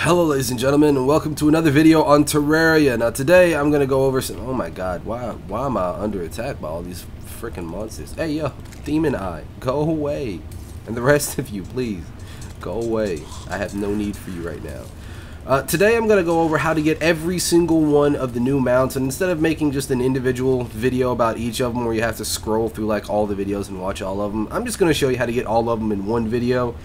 Hello ladies and gentlemen, and welcome to another video on Terraria. Now today I'm going to go over some... Oh my god, why am I under attack by all these freaking monsters? Hey yo, Demon Eye, go away. And the rest of you, please, go away. I have no need for you right now. Today I'm going to go over how to get every single one of the new mounts, and instead of making just an individual video about each of them where you have to scroll through like all the videos and watch all of them, I'm just going to show you how to get all of them in one video.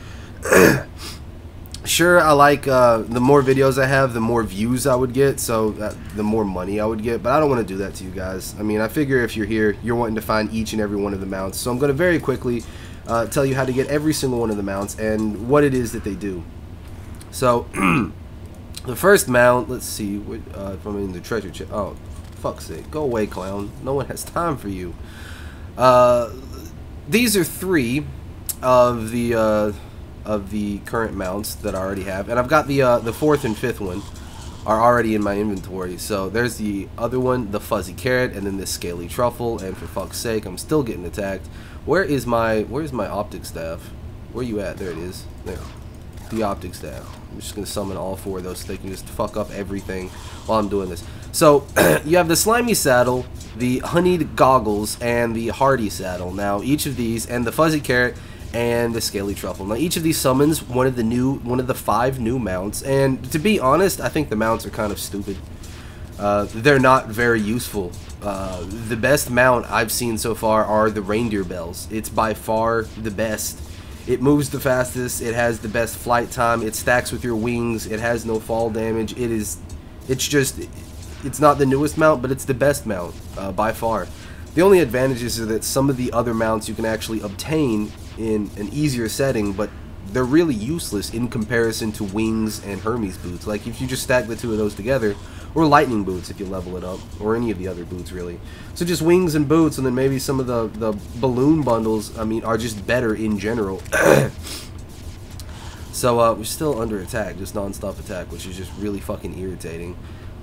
Sure, I like the more videos I have, the more views I would get, so the more money I would get, but I don't want to do that to you guys. I mean, I figure if you're here, you're wanting to find each and every one of the mounts, so I'm going to very quickly tell you how to get every single one of the mounts and what it is that they do. So, the first mount, let's see, if I'm in the treasure chest. Oh, fuck's sake, go away, clown. No one has time for you. These are three of the current mounts that I already have, and I've got the fourth and fifth one are already in my inventory. So there's the other one, the fuzzy carrot, and then this scaly truffle. And for fuck's sake, I'm still getting attacked. Where's my optic staff? Where you at? There it is. There, the optic staff. I'm just gonna summon all four of those so they can just fuck up everything while I'm doing this. So you have the slimy saddle, the honeyed goggles, and the hardy saddle. Now each of these, and the fuzzy carrot and the scaly truffle. Now each of these summons one of the 5 new mounts, and to be honest, I think the mounts are kind of stupid. They're not very useful. The best mount I've seen so far are the reindeer bells. It's by far the best. It moves the fastest, it has the best flight time, it stacks with your wings, it has no fall damage. It's not the newest mount, but it's the best mount by far. The only advantages are that some of the other mounts you can actually obtain in an easier setting, but they're really useless in comparison to wings and Hermes boots. Like if you just stack the two of those together, or lightning boots if you level it up, or any of the other boots really. So just wings and boots, and then maybe some of the balloon bundles, I mean, are just better in general. So we're still under attack, just non-stop attack, which is just really fucking irritating.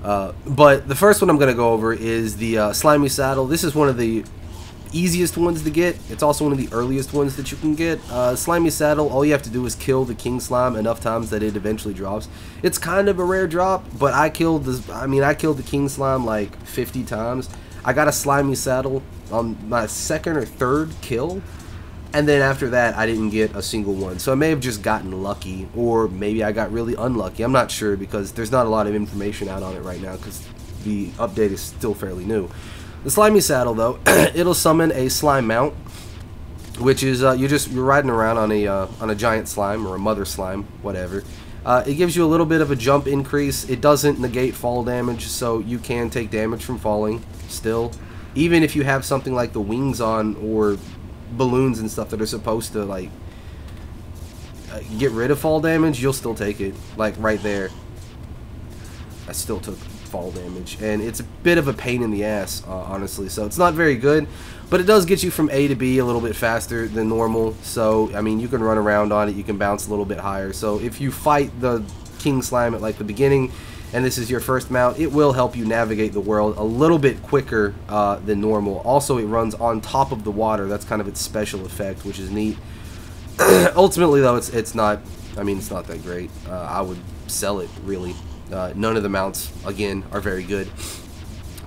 But the first one I'm going to go over is the slimy saddle. This is one of the easiest ones to get. It's also one of the earliest ones that you can get. Slimy saddle, all you have to do is kill the king slime enough times that it eventually drops. It's kind of a rare drop, but I killed the king slime like 50 times. I got a slimy saddle on my second or third kill, and then after that I didn't get a single one. So I may have just gotten lucky, or maybe I got really unlucky. I'm not sure, because there's not a lot of information out on it right now because the update is still fairly new. The slimy saddle, though, it'll summon a slime mount, which is you're riding around on a giant slime or a mother slime, whatever. It gives you a little bit of a jump increase. It doesn't negate fall damage, so you can take damage from falling still, even if you have something like the wings on or balloons and stuff that are supposed to like get rid of fall damage. You'll still take it. Like right there, I still took fall damage, and it's a bit of a pain in the ass, honestly. So it's not very good, but it does get you from A to B a little bit faster than normal. So I mean, you can run around on it, you can bounce a little bit higher. So if you fight the king slime at like the beginning and this is your first mount, it will help you navigate the world a little bit quicker than normal. Also, it runs on top of the water. That's kind of its special effect, which is neat. Ultimately though, it's not that great. I would sell it, really. None of the mounts, again, are very good.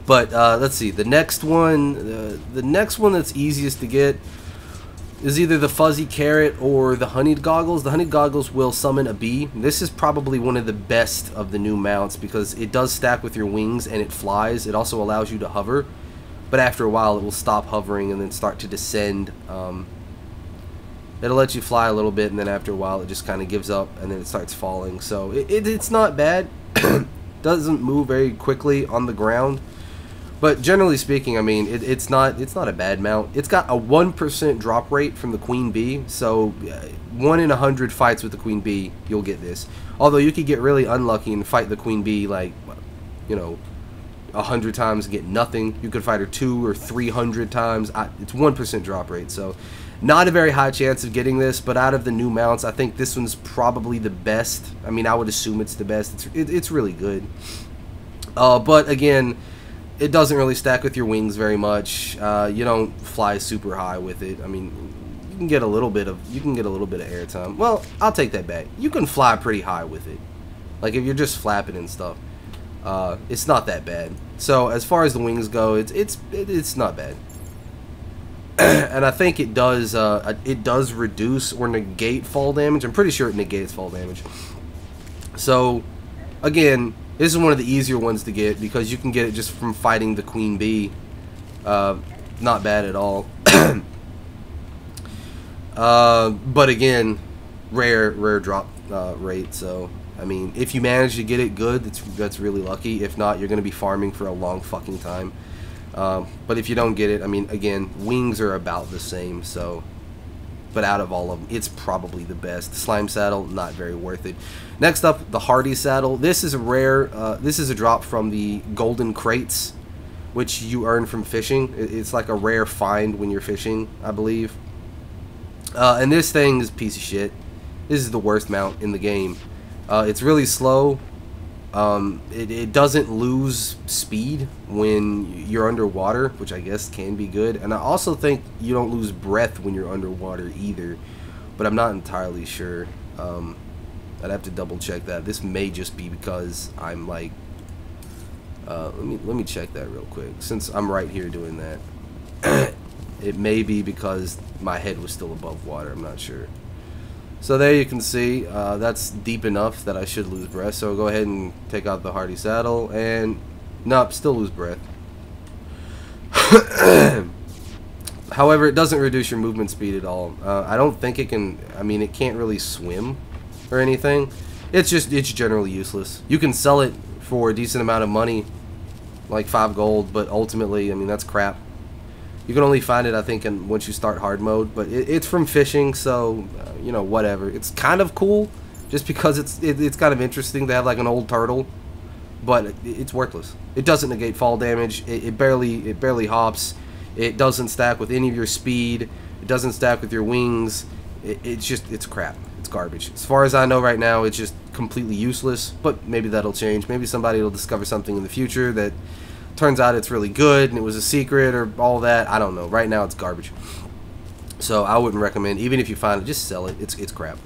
But let's see, the next one that's easiest to get is either the fuzzy carrot or the honeyed goggles. The honeyed goggles will summon a bee. This is probably one of the best of the new mounts because it does stack with your wings and it flies. It also allows you to hover, but after a while it will stop hovering and then start to descend. It'll let you fly a little bit, and then after a while it just kind of gives up and then it starts falling. So it's not bad. Doesn't move very quickly on the ground, but generally speaking, I mean, it's not a bad mount. It's got a 1% drop rate from the queen bee, so 1 in 100 fights with the queen bee you'll get this. Although you could get really unlucky and fight the queen bee like, you know, 100 times and get nothing. You could fight her 200 or 300 times. It's 1% drop rate, so not a very high chance of getting this. But out of the new mounts, I think this one's probably the best. I mean, I would assume it's the best. It's really good. But again, it doesn't really stack with your wings very much. You don't fly super high with it. I mean, you can get a little bit of airtime. Well, I'll take that back. You can fly pretty high with it. Like if you're just flapping and stuff, it's not that bad. So as far as the wings go, it's not bad. And I think it does reduce or negate fall damage. I'm pretty sure it negates fall damage. So again, this is one of the easier ones to get because you can get it just from fighting the queen bee. Not bad at all. But again, rare drop rate. So I mean, if you manage to get it good, that's really lucky. If not, you're going to be farming for a long fucking time. But if you don't get it, I mean, again, wings are about the same. So, but out of all of them, it's probably the best. The slime saddle, not very worth it. Next up, the hardy saddle. This is a rare. This is a drop from the golden crates, which you earn from fishing. It's like a rare find when you're fishing, I believe. And this thing is a piece of shit. This is the worst mount in the game. It's really slow. It doesn't lose speed when you're underwater, which I guess can be good. And I also think you don't lose breath when you're underwater either, but I'm not entirely sure. I'd have to double check that. This may just be because I'm like, let me check that real quick since I'm right here doing that. It may be because my head was still above water. I'm not sure. So there you can see, that's deep enough that I should lose breath. So go ahead and take out the hardy saddle, and nope, still lose breath. However, it doesn't reduce your movement speed at all. I don't think it can. I mean, it can't really swim or anything. It's generally useless. You can sell it for a decent amount of money, like 5 gold, but ultimately, I mean, that's crap. You can only find it, I think, once you start hard mode, but it's from fishing, so you know, whatever. It's kind of cool, just because it's kind of interesting to have like an old turtle, but it's worthless. It doesn't negate fall damage. It barely hops. It doesn't stack with any of your speed. It doesn't stack with your wings. It's crap. It's garbage. As far as I know right now, it's just completely useless. But maybe that'll change. Maybe somebody will discover something in the future that turns out it's really good and it was a secret or all that. I don't know. Right now it's garbage. So I wouldn't recommend, even if you find it, just sell it. It's crap.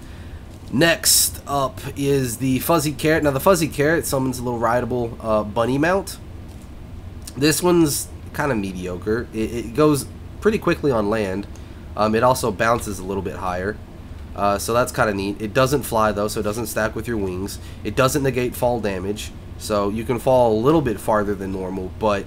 Next up is the fuzzy carrot. Now the fuzzy carrot summons a little rideable bunny mount. This one's kind of mediocre. It goes pretty quickly on land. It also bounces a little bit higher. So that's kind of neat. It doesn't fly though, so it doesn't stack with your wings. It doesn't negate fall damage. So you can fall a little bit farther than normal, but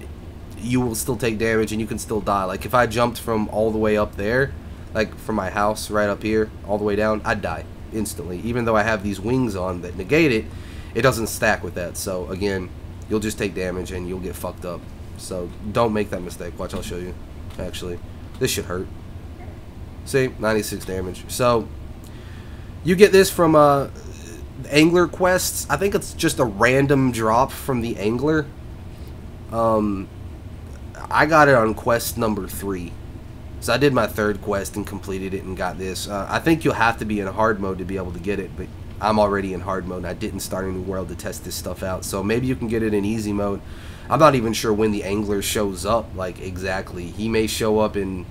you will still take damage and you can still die. Like if I jumped from all the way up there, like from my house right up here, all the way down, I'd die instantly. Even though I have these wings on that negate it, it doesn't stack with that. So again, you'll just take damage and you'll get fucked up. So don't make that mistake. Watch, I'll show you. Actually, this should hurt. See, 96 damage. So you get this from angler quests. I think it's just a random drop from the angler. I got it on quest number 3. So I did my 3rd quest and completed it and got this. I think you'll have to be in hard mode to be able to get it, but I'm already in hard mode and I didn't start a new world to test this stuff out. So maybe you can get it in easy mode. I'm not even sure when the angler shows up, like exactly. He may show up in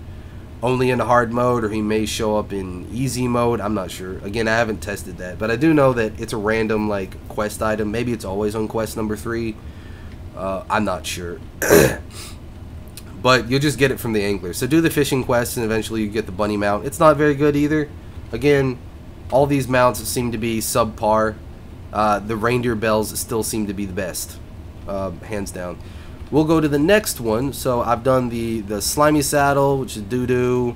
only in hard mode, or he may show up in easy mode. I'm not sure. Again, I haven't tested that, but I do know that it's a random like quest item. Maybe it's always on quest number 3. I'm not sure. But you'll just get it from the angler. So do the fishing quest and eventually you get the bunny mount. It's not very good either. Again, all these mounts seem to be subpar. The reindeer bells still seem to be the best, hands down. We'll go to the next one. So I've done the slimy saddle, which is doo-doo.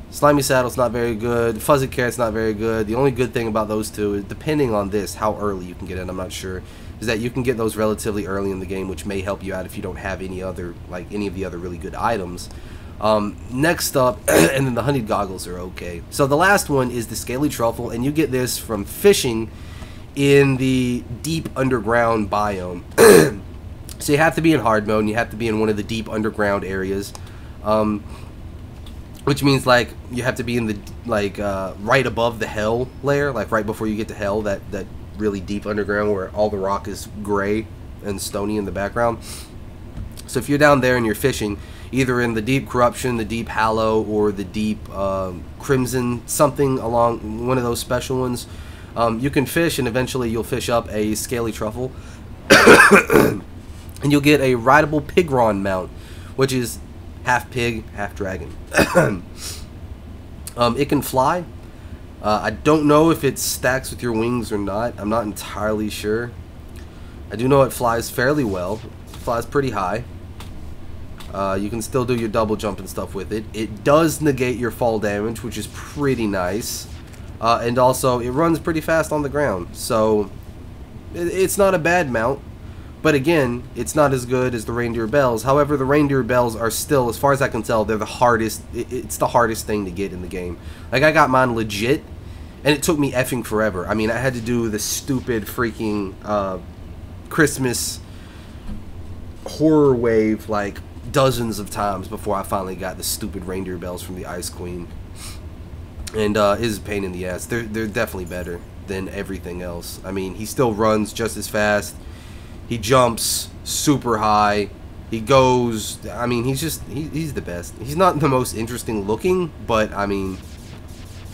Slimy saddle's not very good. Fuzzy carrot's not very good. The only good thing about those two is, depending on this, how early you can get it, I'm not sure, is that you can get those relatively early in the game, which may help you out if you don't have any of the other really good items. Next up, and then the honeyed goggles are okay. So the last one is the scaly truffle, and you get this from fishing in the deep underground biome. So you have to be in hard mode, and you have to be in one of the deep underground areas, which means like you have to be in the right above the hell layer, like right before you get to hell, that really deep underground where all the rock is gray and stony in the background. So if you're down there and you're fishing, either in the deep corruption, the deep hallow, or the deep crimson, something along one of those special ones, You can fish, and eventually you'll fish up a scaly truffle, and you'll get a rideable pigron mount, which is half pig, half dragon. It can fly. I don't know if it stacks with your wings or not. I'm not entirely sure. I do know it flies fairly well. It flies pretty high. You can still do your double jump and stuff with it. It does negate your fall damage, which is pretty nice. And also, it runs pretty fast on the ground. So, it's not a bad mount. But again, it's not as good as the reindeer bells. However, the reindeer bells are still, as far as I can tell, they're the hardest. It's the hardest thing to get in the game. Like, I got mine legit, and it took me effing forever. I mean, I had to do the stupid freaking Christmas horror wave, like, dozens of times before I finally got the stupid reindeer bells from the Ice Queen. And it is a pain in the ass. They're definitely better than everything else. I mean, he still runs just as fast. He jumps super high. He goes, I mean, he's the best. He's not the most interesting looking, but I mean,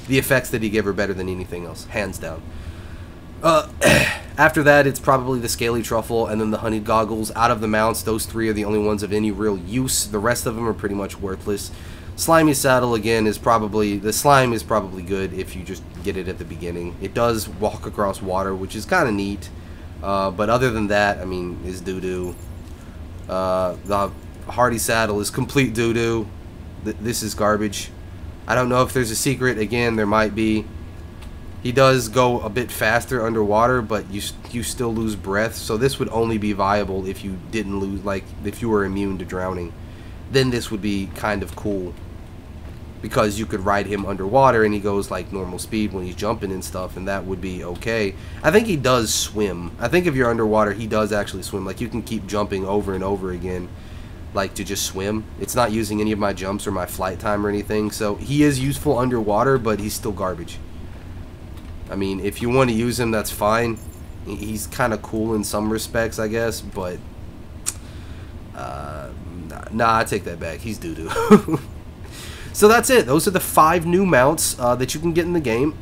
the effects that he gave are better than anything else, hands down. After that, it's probably the scaly truffle and then the honeyed goggles. Out of the mounts, those three are the only ones of any real use. The rest of them are pretty much worthless. Slimy saddle, again, is probably, the slime is probably good if you just get it at the beginning. It does walk across water, which is kind of neat. But other than that, I mean, is doo-doo. The hardy saddle is complete doo-doo. This is garbage. I don't know if there's a secret. Again, there might be. He does go a bit faster underwater, but you still lose breath. So this would only be viable if you didn't lose, like, if you were immune to drowning. Then this would be kind of cool. Because you could ride him underwater and he goes like normal speed when he's jumping and stuff, and that would be okay. I think he does swim. I think if you're underwater, he does actually swim. Like, you can keep jumping over and over again, like, to just swim. It's not using any of my jumps or my flight time or anything, so he is useful underwater, but he's still garbage. I mean, if you want to use him, that's fine. He's kind of cool in some respects, I guess, but nah, I take that back. He's doo-doo. So that's it. Those are the 5 new mounts that you can get in the game.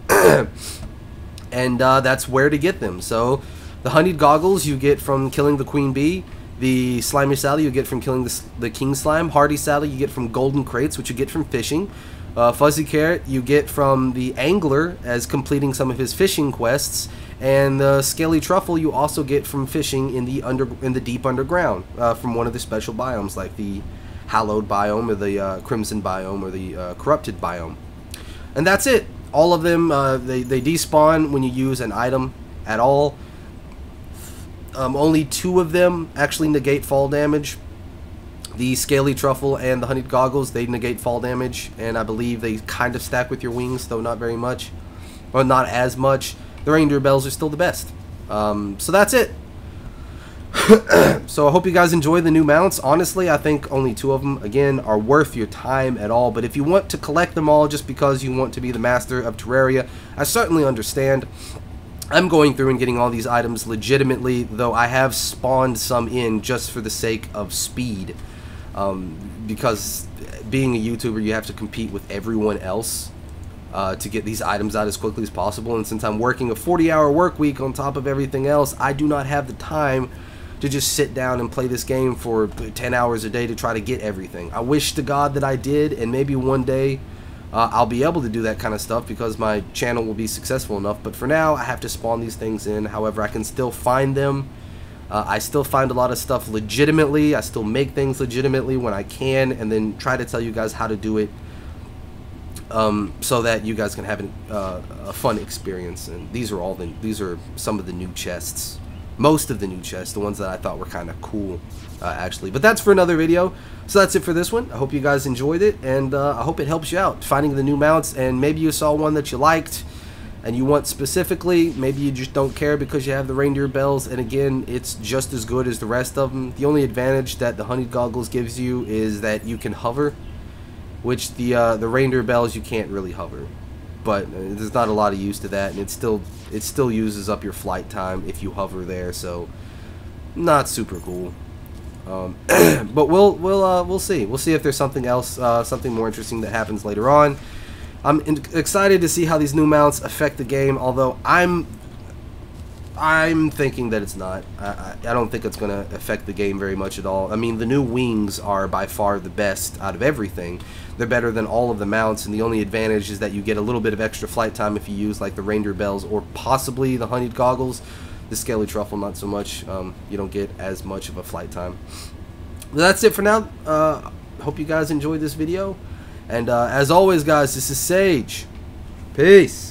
And that's where to get them. So the honeyed goggles you get from killing the queen bee. The slimy saddle you get from killing the king slime. Hardy saddle you get from golden crates, which you get from fishing. Fuzzy carrot you get from the angler as completing some of his fishing quests. And the scaly truffle you also get from fishing in the deep underground from one of the special biomes, like the hallowed biome or the crimson biome or the corrupted biome. And that's it. All of them, they despawn when you use an item at all. Only 2 of them actually negate fall damage. The scaly truffle and the honeyed goggles, they negate fall damage, and I believe they kind of stack with your wings, though not very much, or not as much. The reindeer bells are still the best. So that's it. So I hope you guys enjoy the new mounts. Honestly, I think only 2 of them, again, are worth your time at all. But if you want to collect them all just because you want to be the master of Terraria, I certainly understand. I'm going through and getting all these items legitimately, though I have spawned some in just for the sake of speed. Because being a YouTuber, you have to compete with everyone else to get these items out as quickly as possible. And since I'm working a 40-hour work week on top of everything else, I do not have the time to just sit down and play this game for 10 hours a day to try to get everything. I wish to God that I did, and maybe one day I'll be able to do that kind of stuff because my channel will be successful enough. But for now, I have to spawn these things in. However, I can still find them. I still find a lot of stuff legitimately. I still make things legitimately when I can, and then try to tell you guys how to do it so that you guys can have a fun experience. And these are some of the new chests. Most of the new chests, the ones that I thought were kind of cool, actually. But that's for another video. So that's it for this one. I hope you guys enjoyed it, and I hope it helps you out finding the new mounts. And maybe you saw one that you liked and you want specifically. Maybe you just don't care because you have the reindeer bells, and again, it's just as good as the rest of them. The only advantage that the honeyed goggles gives you is that you can hover, which the reindeer bells you can't really hover. But there's not a lot of use to that, and it still uses up your flight time if you hover there, so not super cool. But we'll see. We'll see if there's something else, something more interesting that happens later on. excited to see how these new mounts affect the game, although I'm thinking that it's not. I don't think it's going to affect the game very much at all. I mean, the new wings are by far the best out of everything. They're better than all of the mounts, and the only advantage is that you get a little bit of extra flight time if you use like the reindeer bells or possibly the honeyed goggles. The scaly truffle, not so much. You don't get as much of a flight time. That's it for now. Hope you guys enjoyed this video. And as always, guys, this is Sage. Peace.